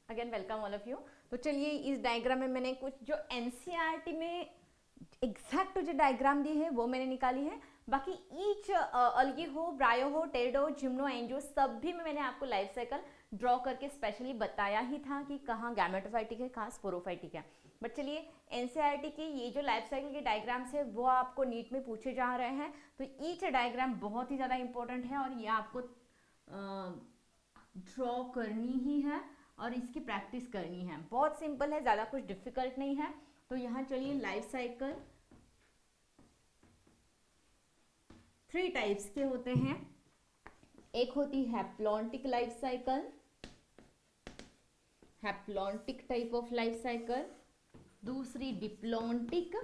Again welcome all of you. तो चलिए इस डायग्राम में मैंने कुछ जो एनसीईआरटी में एग्जैक्ट जो डायग्राम दी है वो मैंने निकाली है। बाकी ईच अल्गी हो, ब्रायो हो, टेरिडो, जिम्नो, एंजियो सभी में मैंने आपको लाइफ साइकिल ड्रॉ करके स्पेशली बताया ही था कि कहाँ गैमेटोफाइटिक है, कहाँ स्पोरोफाइटिक है। बट चलिए एनसीईआरटी के ये जो लाइफ साइकिल के डायग्राम्स है वो आपको नीट में पूछे जा रहे हैं, तो ईच डायग्राम बहुत ही ज़्यादा इंपॉर्टेंट है और ये आपको ड्रॉ करनी ही है और इसकी प्रैक्टिस करनी है। बहुत सिंपल है, ज़्यादा कुछ डिफिकल्ट नहीं है। तो यहाँ चलिए लाइफ साइकिल 3 टाइप्स के होते हैं। एक होती है haplontic life cycle, haplontic type of life cycle. दूसरी डिप्लॉन्टिक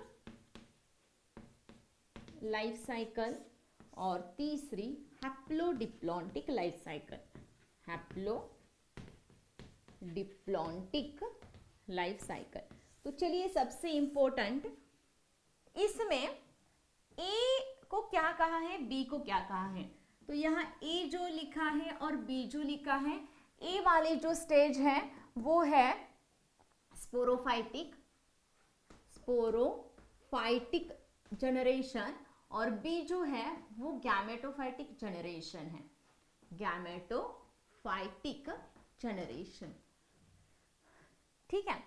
लाइफ साइकिल और तीसरी haplodiplontic life cycle, haplodiplontic life cycle. तो चलिए सबसे इंपॉर्टेंट इसमें ए को क्या कहा है, बी को क्या कहा है। तो यहाँ ए जो लिखा है और बी जो लिखा है, ए वाली जो स्टेज है वो है स्पोरोफाइटिक जनरेशन और बी जो है वो गैमेटोफाइटिक जनरेशन है, गैमेटोफाइटिक जनरेशन। ठीक है,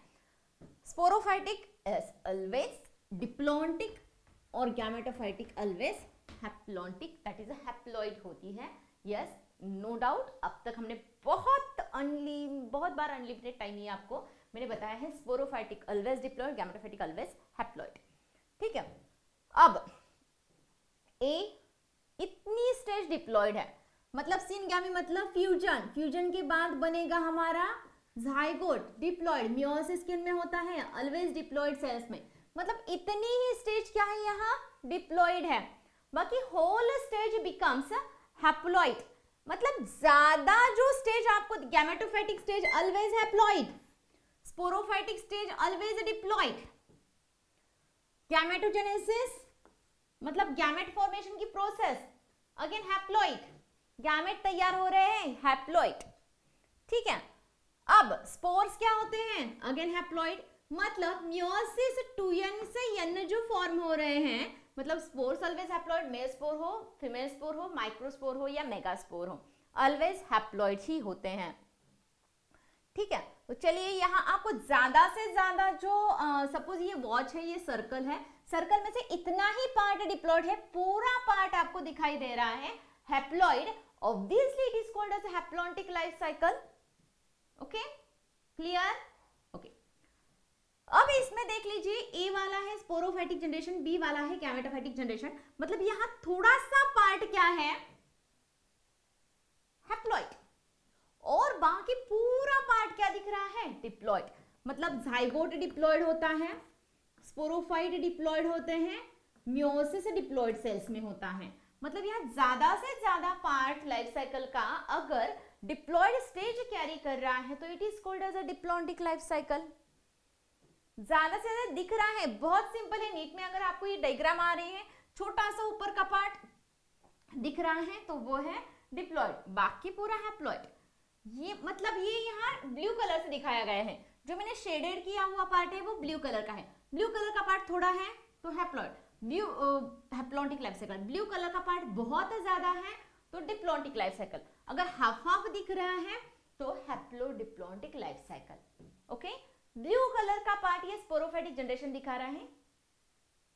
स्पोरोफाइटिक इज ऑलवेज डिप्लॉन्टिक और gametophytic always haplontic, that is a haploid होती है। Yes, no doubt. अब तक हमने बहुत बार अनलिमिटेड टाइम ये आपको मैंने बताया है, sporophytic always diploid, gametophytic always haploid. ठीक है, अब ए इतनी स्टेज डिप्लॉइड है, मतलब सिनगैमी मतलब फ्यूजन, फ्यूजन के बाद बनेगा हमारा जाइगोट, डिप्लॉइड, मियोसिस किन में होता है, ऑलवेज डिप्लॉइड सेल्स में। मतलब इतनी ही स्टेज क्या है यहाँ, डिप्लॉइड है। बाकी होल स्टेज बिकम्स हैप्लॉइड, मतलब ज्यादा जो स्टेज आपको, gametophytic stage always haploid, sporophytic stage always diploid, gametogenesis मतलब गैमेट फॉर्मेशन की प्रोसेस अगेन हैप्लॉइड, गैमेट तैयार हो रहे हैं हैप्लॉइड। ठीक है, अब स्पोर्स क्या होते हैं, अगेन हैप्लॉइड, मतलब मियोसिस 2n से n जो फॉर्म हो रहे हैं, मतलब spores always haploid, male spore हो, फीमेल स्पोर हो, माइक्रोस्पोर हो या मेगास्पोर हो, ऑलवेज हैप्लॉइड ही होते हैं। ठीक है, तो चलिए यहाँ आपको ज्यादा से ज्यादा जो सपोज ये वॉच है, ये सर्कल है, सर्कल में से इतना ही पार्ट डिप्लॉइड है, पूरा पार्ट आपको दिखाई दे रहा है haploid, obviously it is called as haplontic life cycle. Okay, clear? Okay, अब इसमें देख लीजिए, ए वाला है स्पोरोफाइटिक जनरेशन, बी वाला है गैमेटोफाइटिक जनरेशन। मतलब यहां थोड़ा सा पार्ट क्या है, हैप्लॉइड, और बाकी पूरा पार्ट क्या दिख रहा है, डिप्लॉइड। मतलब जाइगोट डिप्लॉइड होता है, स्पोरोफाइट डिप्लॉइड होते हैं, मियोसिस डिप्लॉइड सेल्स में होता है। मतलब यहाँ ज्यादा से ज्यादा पार्ट लाइफ साइकिल का अगर डिप्लॉइड स्टेज कैरी कर रहा है तो it is called as a diplontic life cycle. ज्यादा से ज्यादा दिख रहा है, बहुत सिंपल है। नीट में अगर आपको ये डायग्राम आ रही है, छोटा सा ऊपर का पार्ट दिख रहा है तो वो है डिप्लॉइड, बाकी पूरा हैप्लॉइड। ये मतलब ये यहाँ ब्लू कलर से दिखाया गया है, जो मैंने शेडेड किया हुआ पार्ट है वो ब्लू कलर का है, ब्लू कलर का पार्ट थोड़ा है तो haploid, blue haplontic life cycle. Blue colour का पार्ट बहुत ज्यादा है तो डिप्लॉन्टिक लाइफ साइकिल, अगर हाफ हाफ दिख रहा है तो haplodiplontic life cycle. Okay, blue colour का पार्ट ये स्पोरोफाइटिक जनरेशन दिखा रहा है,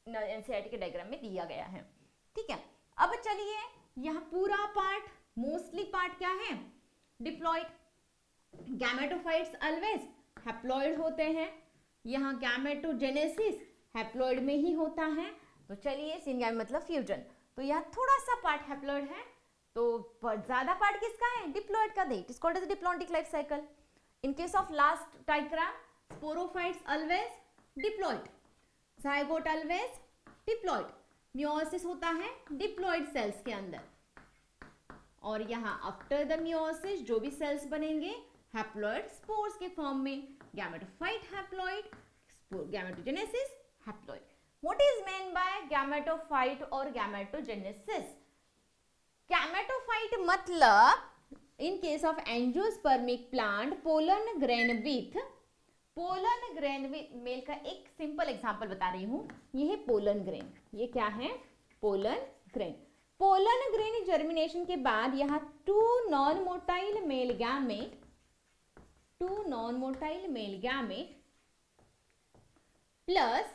एनसीईआरटी के डायग्राम में दिया गया है। ठीक है, अब चलिए यहाँ पूरा पार्ट, मोस्टली पार्ट क्या है, डिप्लॉइड। गैमेटोफाइट्स ऑलवेज हैप्लॉइड होते हैं, यहाँ गैमेटोजेनेसिस हैप्लॉइड में ही होता है। तो चलिए सिनगैमी मतलब फ्यूजन, तो यहाँ थोड़ा सा पार्ट हैप्लॉइड है, तो ज्यादा पार्ट किसका है, डिप्लॉइड का, it is called as diplontic life cycle. In case of last diagram, sporophytes always diploid, zygote always diploid, meiosis होता है डिप्लॉइड सेल्स के अंदर, और यहाँ आफ्टर द मियोसिस जो भी सेल्स बनेंगे हैप्लॉइड स्पोर्स के फॉर्म में, gametophyte haploid, gametogenesis haploid. What is mean by gametophyte और गैमेटोजेनेसिस? गैमेटोफाइट मतलब in case of angiospermic plant pollen grain male का एक सिंपल एग्जांपल बता रही हूं, ये है पोलन ग्रेन। ये क्या है? Pollen grain. Pollen grain germination के बाद यहाँ two non motile male gamete plus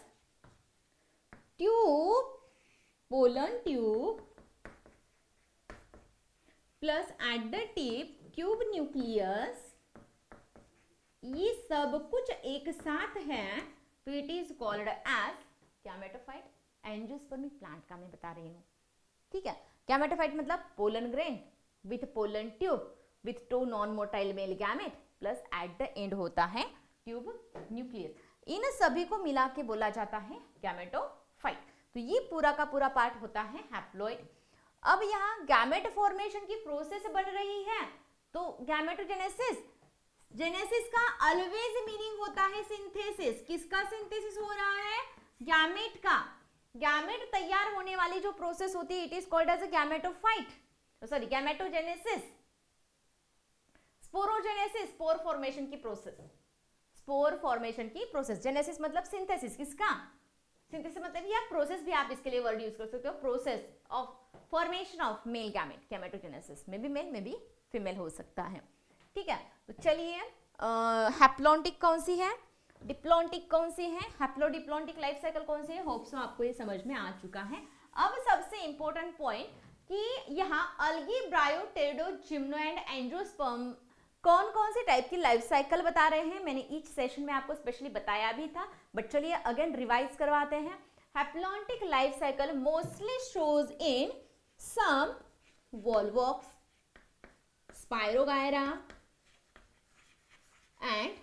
tube, pollen tube plus at the tip tube nucleus, ये सब कुछ एक साथ है, तो it is called as gametophyte. Angiospermic plant का मैं बता रही हूँ, ठीक है। गैमेटोफाइट मतलब pollen grain with pollen tube with two non motile male gamete plus at the end होता है ट्यूब न्यूक्लियस। इन सभी को मिला के बोला जाता है गैमेटोफाइट। तो ये पूरा का पूरा पार्ट होता है हैप्लॉइड। अब यहाँ गैमेट फॉर्मेशन की प्रोसेस बन रही है, तो गैमेटोजेनेसिस, जेनेसिस का ऑलवेज मीनिंग होता है सिंथेसिस। किसका सिंथेसिस हो रहा है? गैमेट का। गैमेट तैयार होने वाली जो प्रोसेस होती है, it is called as a gametophyte, sorry gametogenesis. Sporogenesis, spore formation की प्रोसेस, स्पोर फॉर्मेशन की प्रोसेस। जेनेसिस मतलब सिंथेसिस, किसका? सिंथेसिस मतलब या प्रोसेस भी आप इसके लिए वर्ड यूज कर सकते हो, process of formation of male gamete, gametogenesis में भी मेल में भी फीमेल हो सकता है, ठीक है। तो चलिए हैप्लॉन्टिक कौन सी है, डिप्लॉन्टिक कौन सी है, हैप्लोडिप्लॉन्टिक लाइफ साइकिल कौन सी है, होप सो आपको ये समझ में आ चुका है। अब सबसे इंपॉर्टेंट पॉइंट कि यहाँ algae, ब्रायो, pterido, gymno and angiosperm कौन कौन से टाइप की लाइफ साइकिल बता रहे हैं। मैंने ईच सेशन में आपको स्पेशली बताया भी था, बट चलिए अगेन रिवाइज करवाते हैं। Haplontic life cycle mostly shows in some volvox, spirogyra and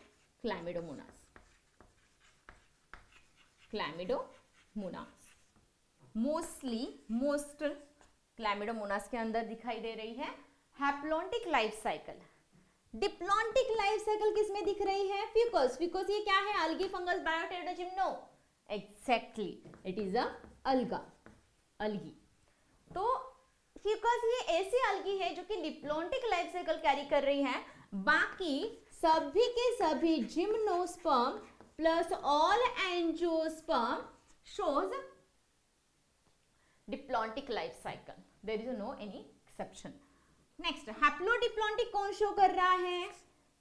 chlamydomonas. Most chlamydomonas के अंदर दिखाई दे रही है haplontic life cycle. Diplontic life cycle किसमें दिख रही है? फिकस। फिकस ये क्या है? Algae, fungus, bryo, pterido, gymno. Exactly, it is a algae. तो फिकस ये ऐसी अल्गी है जो कि डिप्लॉन्टिक लाइफ साइकिल कैरी कर रही है। बाकी सभी के सभी gymnosperm plus all angiosperm shows diplontic life cycle. There is no any exception. Next, haplodiplontic कौन शो कर रहा है?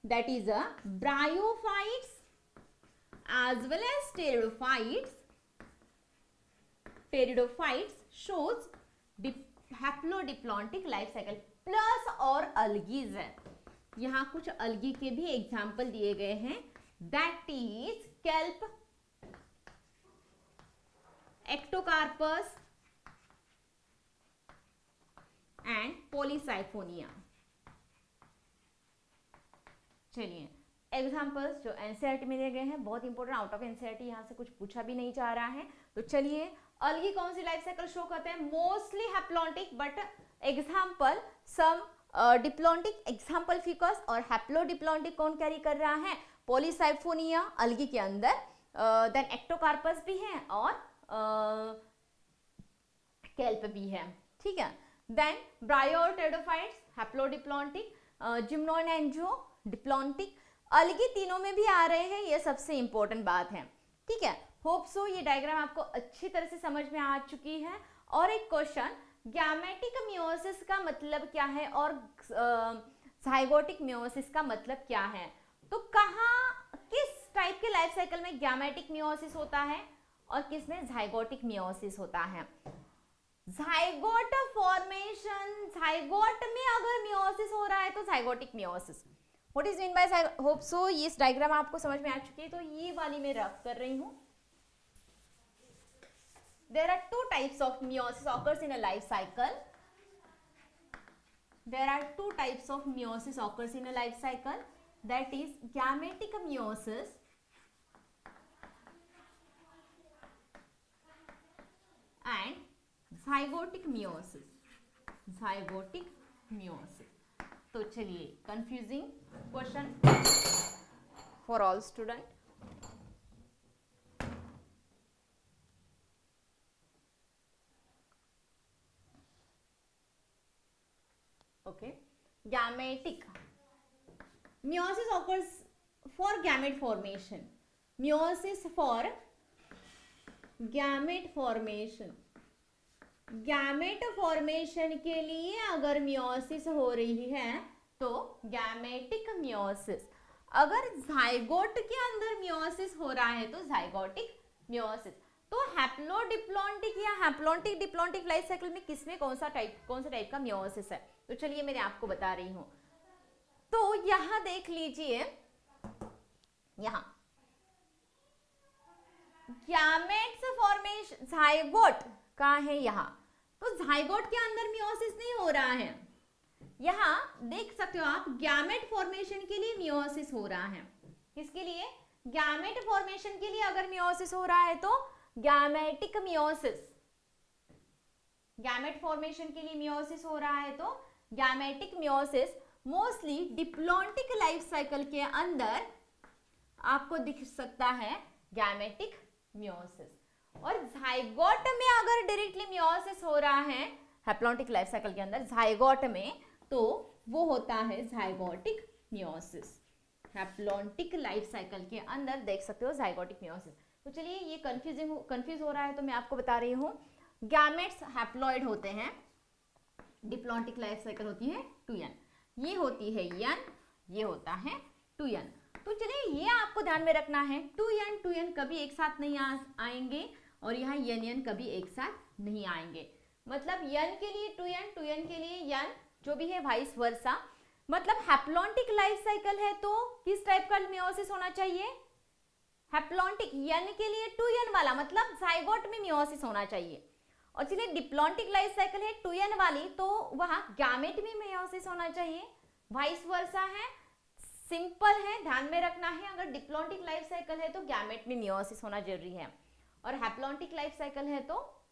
That is a bryophytes as well as pteridophytes. Pteridophytes shows haplodiplontic life cycle plus और algaes है। यहाँ कुछ algae के भी एग्जाम्पल दिए गए हैं। That is kelp, Ectocarpus and Polysiphonia। चलिए एग्जाम्पल्स जो एनसीईआरटी में दिए गए हैं, बहुत इंपॉर्टेंट, आउट ऑफ एनसीईआरटी यहाँ से कुछ पूछा भी नहीं जा रहा है। तो चलिए अलगी कौन सी लाइफ साइकिल शो करते हैं? Mostly haplontic, but example some diplontic, example Ficus. और हैप्लोडिप्लॉन्टिक कौन कैरी कर रहा है? पॉलीसाइफोनिया अलगी के अंदर, देन एक्टोकार्पस भी है और केल्प भी है, ठीक है। Then bryopteridophytes haplodiplontic, gymno and angio diplontic. Algae तीनों में भी आ रहे हैं, ये सबसे इंपॉर्टेंट बात है, ठीक है। होप सो ये डायग्राम आपको अच्छी तरह से समझ में आ चुकी है। और एक क्वेश्चन, गैमेटिक मियोसिस का मतलब क्या है और ज़ाइगोटिक मियोसिस का मतलब क्या है? तो कहाँ किस टाइप के लाइफ साइकिल में गैमेटिक मियोसिस होता है और किसमें ज़ाइगोटिक मियोसिस होता है? ज़ाइगोट फॉर्मेशन, ज़ाइगोट में अगर मियोसिस हो रहा है तो ज़ाइगोटिक meiosis. What is mean by hope so ये इस डायग्राम आपको समझ में आ चुकी है, तो ये वाली मैं रफ कर रही हूँ। There are two types of meiosis occurs in a life cycle. There are two types of meiosis occurs in a life cycle. That is gametic meiosis and zygotic meiosis. Zygotic meiosis. तो चलिए confusing question for all student. Okay gametic meiosis occurs for gamete formation. Meiosis for gamete formation. Gamete formation के लिए अगर meiosis हो रही है तो gametic meiosis, अगर जाइगोट के अंदर मियोसिस हो रहा है तो जाइगोटिक मियोसिस। तो हैप्लोडिप्लॉन्टिक या हैप्लॉन्टिक डिप्लॉन्टिक लाइफ साइकिल में किसमें कौन सा टाइप का मियोसिस है, तो चलिए मैं आपको बता रही हूं। तो यहां देख लीजिए, यहां गैमेट्स फॉर्मेशन जाइगोट का है यहां, तो जाइगोट के अंदर मियोसिस नहीं हो रहा है। यहां देख सकते हो आप, गैमेट फॉर्मेशन के लिए मियोसिस हो रहा है। किसके लिए? गैमेट फॉर्मेशन के लिए अगर मियोसिस हो रहा है तो गैमेटिक मियोसिस। गैमेट फॉर्मेशन के लिए मियोसिस हो रहा है तो gametic meiosis. Mostly diplontic life cycle के अंदर आपको दिख सकता है गैमेटिक मियोसिस। और जाइगोट में अगर डायरेक्टली मियोसिस हो रहा है हैप्लॉन्टिक लाइफ साइकिल के अंदर जाइगोट में, तो वो होता है zygotic meiosis. Haplontic life cycle के अंदर देख सकते हो जाइगोटिक मियोसिस। तो चलिए ये कंफ्यूज हो रहा है तो मैं आपको बता रही हूँ, गैमेट्स हैप्लॉइड होते हैं, डिप्लॉन्टिक लाइफ साइकिल होती है 2n, ये होती है n, ये होता है 2n। तो चलिए ये आपको ध्यान में रखना है, 2n कभी एक साथ नहीं आएंगे और यहाँ n कभी एक साथ नहीं आएंगे। मतलब n के लिए 2n के लिए n, जो भी है वाइस वर्सा। मतलब हैप्लॉन्टिक लाइफ साइकिल है तो किस टाइप का मियोसिस होना चाहिए? हैप्लॉन्टिक n के लिए 2n वाला, मतलब जाइगोट में मियोसिस होना चाहिए। और चलिए डिप्लॉन्टिक लाइफ साइकिल है 2n वाली, तो वहां गैमेट में मियोसिस होना चाहिए, वाइस वर्सा है। सिंपल है, ध्यान में रखना है, अगर डिप्लॉन्टिक लाइफ साइकिल है तो गैमेट में मियोसिस होना जरूरी है, और हैप्लॉन्टिक लाइफ साइकिल है तो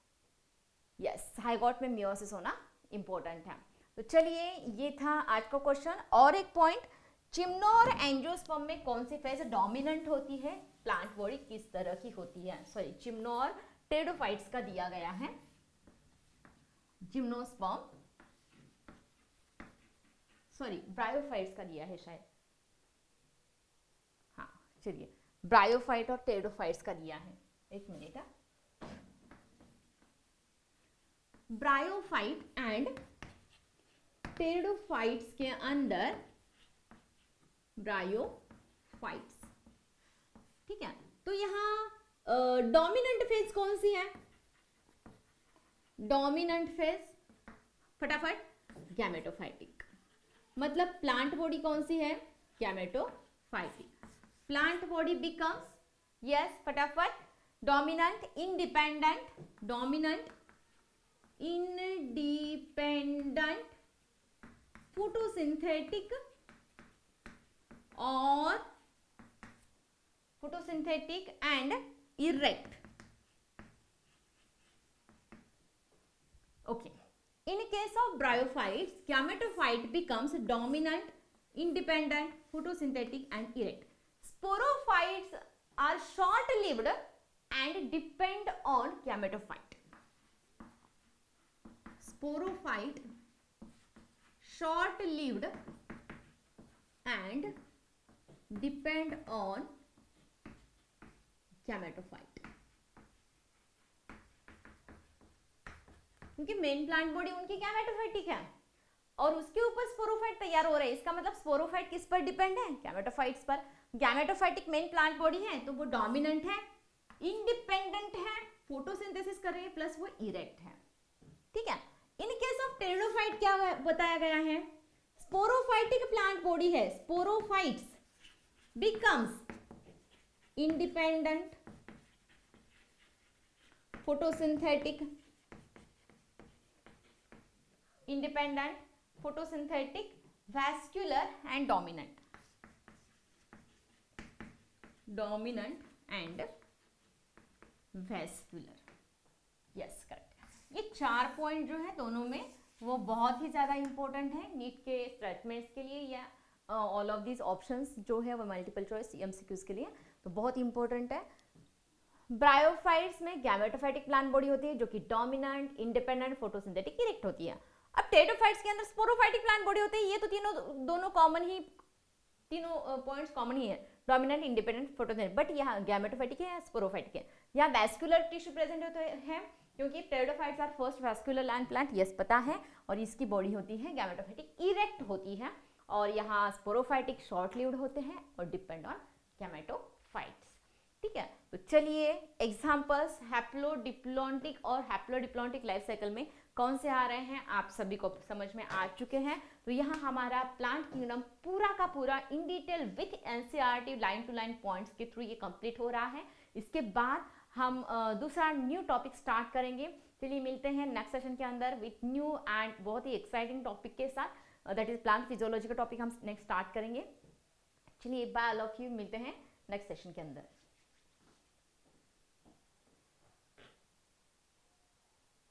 यस जाइगोट में मियोसिस होना इंपॉर्टेंट है। तो चलिए ये था आज का क्वेश्चन। और एक पॉइंट, चिम्नो और एंजियोस्पर्म में कौन सी फेज डोमिनेंट होती है, प्लांट बॉडी किस तरह की होती है? सॉरी, चिम्नो और टेरिडोफाइट्स का दिया गया है। जिम्नोस्पर्म, सॉरी ब्रायोफाइट्स का दिया है शायद, हाँ चलिए ब्रायोफाइट और टेरिडोफाइट्स का दिया है। एक मिनट, ब्रायोफाइट एंड टेरिडोफाइट्स के अंदर ब्रायोफाइट्स, ठीक है। तो यहाँ डोमिनेंट फेज कौन सी है? डोमिनेंट फेज फटाफट गैमेटोफाइटिक। मतलब प्लांट बॉडी कौन सी है? Gametophytic. Plant body becomes, yes फटाफट, dominant independent, dominant independent photosynthetic और photosynthetic and erect. Okay. In case of bryophytes, gametophyte becomes dominant, independent, photosynthetic and erect. Sporophytes are short-lived and depend on gametophyte. Sporophyte short-lived and depend on gametophyte. क्योंकि main plant body उनकी gametophytic है और उसके ऊपर sporophyte तैयार हो रहा है, इसका मतलब स्पोरोफाइट किस पर डिपेंड है? गैमेटोफाइट्स पर। गैमेटोफाइटिक मेन प्लांट बॉडी है तो वो डोमिनेंट है, इंडिपेंडेंट है, फोटोसिंथेसिस कर रही है, प्लस वो इरेक्ट है, ठीक है। इन केस ऑफ टेरिडोफाइट क्या बताया गया है? स्पोरोफाइटिक प्लांट बॉडी है, sporophytes becomes independent, photosynthetic, independent, photosynthetic, vascular and dominant. Dominant and vascular. Yes, correct. ये 4 पॉइंट जो है दोनों में वो बहुत ही ज़्यादा इंपॉर्टेंट है नीट के स्टेटमेंट्स के लिए, या ऑल ऑफ दिस ऑप्शंस जो है वो मल्टीपल चॉइस एमसीक्यूज के लिए, तो बहुत इंपॉर्टेंट है। ब्रायोफाइट्स में गैमेटोफाइटिक प्लांट बॉडी होती है जो कि डोमिनेंट, इंडिपेंडेंट, फोटोसिंथेटिक, इरेक्ट होती है। अब टेरिडोफाइट्स के अंदर स्पोरोफाइटिक प्लांट बॉडी होते हैं, ये तो दोनों कॉमन ही, तीनों पॉइंट्स कॉमन ही है, डोमिनेंट, इंडिपेंडेंट, फोटोसिंथेटिक। बट यहाँ गैमेटोफाइटिक है या स्पोरोफाइटिक है? यहाँ वैस्कुलर टिश्यू प्रेजेंट होते हैं क्योंकि pteridophytes are first vascular land plant, yes पता है, और इसकी बॉडी होती है गैमेटोफाइटिक, इरेक्ट होती है, और यहाँ स्पोरोफाइटिक शॉर्ट लिव्ड होते हैं और डिपेंड ऑन गैमेटोफाइट्स। ठीक है, तो चलिए एग्जांपल्स हैप्लोडिप्लॉन्टिक और हैप्लोडिप्लॉन्टिक लाइफ साइकिल में कौन से आ रहे हैं आप सभी को समझ में आ चुके हैं। तो यहाँ हमारा प्लांट किंगडम पूरा का पूरा in detail with NCERT line to line points के थ्रू ये कंप्लीट हो रहा है। इसके बाद हम दूसरा न्यू टॉपिक स्टार्ट करेंगे। चलिए मिलते हैं नेक्स्ट सेशन के अंदर विथ न्यू एंड बहुत ही एक्साइटिंग टॉपिक के साथ, दैट इज प्लांट फिजियोलॉजी का टॉपिक हम नेक्स्ट स्टार्ट करेंगे। चलिए बाय ऑल ऑफ यू, मिलते हैं नेक्स्ट सेशन के अंदर।